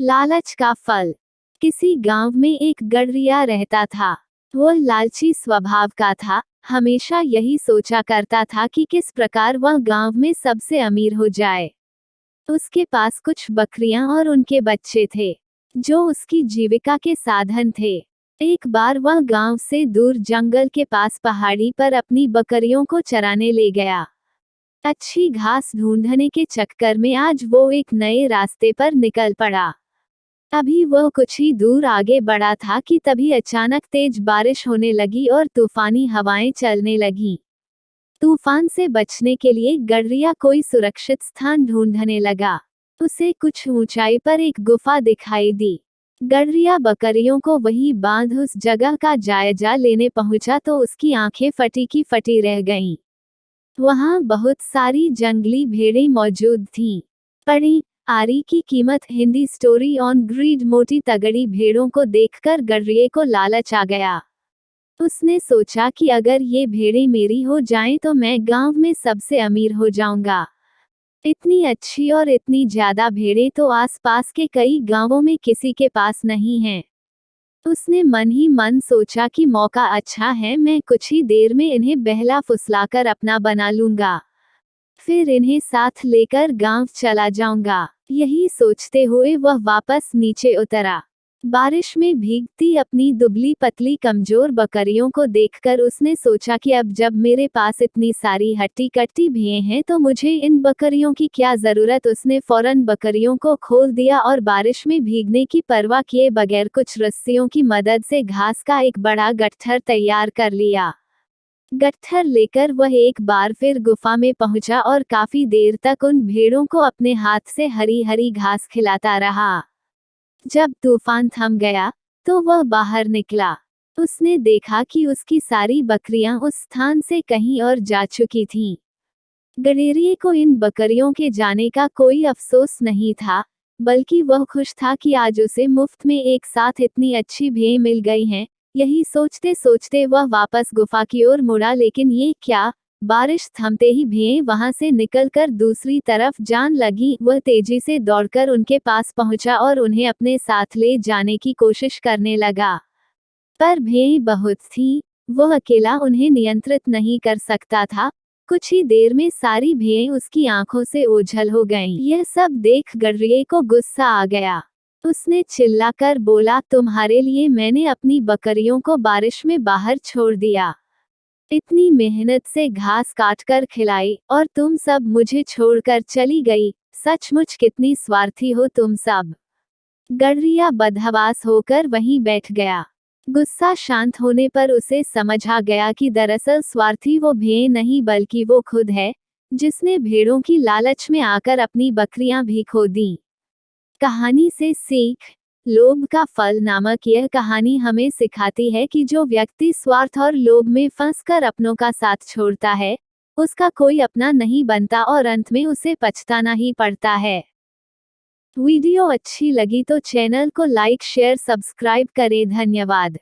लालच का फल। किसी गांव में एक गडरिया रहता था। वह लालची स्वभाव का था, हमेशा यही सोचा करता था कि किस प्रकार वह गांव में सबसे अमीर हो जाए। उसके पास कुछ बकरियां और उनके बच्चे थे, जो उसकी जीविका के साधन थे। एक बार वह गांव से दूर जंगल के पास पहाड़ी पर अपनी बकरियों को चराने ले गया। अच्छी घास ढूंढने के चक्कर में आज वो एक नए रास्ते पर निकल पड़ा। अभी वह कुछ ही दूर आगे बढ़ा था कि तभी अचानक तेज बारिश होने लगी और तूफानी हवाएं चलने लगीं। तूफान से बचने के लिए गडरिया कोई सुरक्षित स्थान ढूंढने लगा। उसे कुछ ऊंचाई पर एक गुफा दिखाई दी। गडरिया बकरियों को वहीं बांध उस जगह का जायजा लेने पहुंचा तो उसकी आंखें फटी की फटी रह गईं। वहां बहुत सारी जंगली भेड़ें मौजूद थीं। पढ़ी आरी की कीमत। Hindi story on greed. मोटी तगड़ी भेड़ों को देखकर गडरिये को लालच आ गया। उसने सोचा कि अगर ये भेड़ें मेरी हो जाएं तो मैं गांव में सबसे अमीर हो जाऊंगा। इतनी अच्छी और इतनी ज्यादा भेड़ें तो आसपास के कई गांवों में किसी के पास नहीं हैं। उसने मन ही मन सोचा कि मौका अच्छा है, मैं कुछ ही देर में इन्हें बहला फुसलाकर अपना बना लूंगा, फिर इन्हें साथ लेकर गांव चला जाऊंगा। यही सोचते हुए वह वापस नीचे उतरा। बारिश में भीगती अपनी दुबली पतली कमजोर बकरियों को देखकर उसने सोचा कि अब जब मेरे पास इतनी सारी हट्टी कट्टी भेड़ें हैं तो मुझे इन बकरियों की क्या जरूरत। उसने फौरन बकरियों को खोल दिया और बारिश में भीगने की परवाह किए बगैर कुछ रस्सियों की मदद से घास का एक बड़ा गट्ठर तैयार कर लिया। गट्ठर लेकर वह एक बार फिर गुफा में पहुंचा और काफी देर तक उन भेड़ों को अपने हाथ से हरी हरी घास खिलाता रहा। जब तूफान थम गया तो वह बाहर निकला। उसने देखा कि उसकी सारी बकरियां उस स्थान से कहीं और जा चुकी थीं। गडरिये को इन बकरियों के जाने का कोई अफसोस नहीं था, बल्कि वह खुश था कि आज उसे मुफ्त में एक साथ इतनी अच्छी भेड़ें मिल गई हैं। यही सोचते सोचते वह वापस गुफा की ओर मुड़ा, लेकिन ये क्या, बारिश थमते ही भेड़ें वहां से निकलकर दूसरी तरफ जान लगी। वह तेजी से दौड़कर उनके पास पहुंचा और उन्हें अपने साथ ले जाने की कोशिश करने लगा, पर भेड़ें बहुत थीं, वह अकेला उन्हें नियंत्रित नहीं कर सकता था। कुछ ही देर में सारी भेड़ें उसकी आंखों से ओझल हो गईं। यह सब देख गडरिये को गुस्सा आ गया। उसने चिल्लाकर बोला, तुम्हारे लिए मैंने अपनी बकरियों को बारिश में बाहर छोड़ दिया, इतनी मेहनत से घास काटकर खिलाई, और तुम सब मुझे छोड़कर चली गई। सचमुच कितनी स्वार्थी हो तुम सब। गडरिया बदहवास होकर वहीं बैठ गया। गुस्सा शांत होने पर उसे समझ आ गया कि दरअसल स्वार्थी वो भेड़ नहीं बल्कि वो खुद है, जिसने भेड़ों की लालच में आकर अपनी बकरियां भी खो दी। कहानी से सीख। लोभ का फल नामक यह कहानी हमें सिखाती है कि जो व्यक्ति स्वार्थ और लोभ में फंसकर अपनों का साथ छोड़ता है, उसका कोई अपना नहीं बनता और अंत में उसे पछताना ही पड़ता है। वीडियो अच्छी लगी तो चैनल को लाइक शेयर सब्सक्राइब करें। धन्यवाद।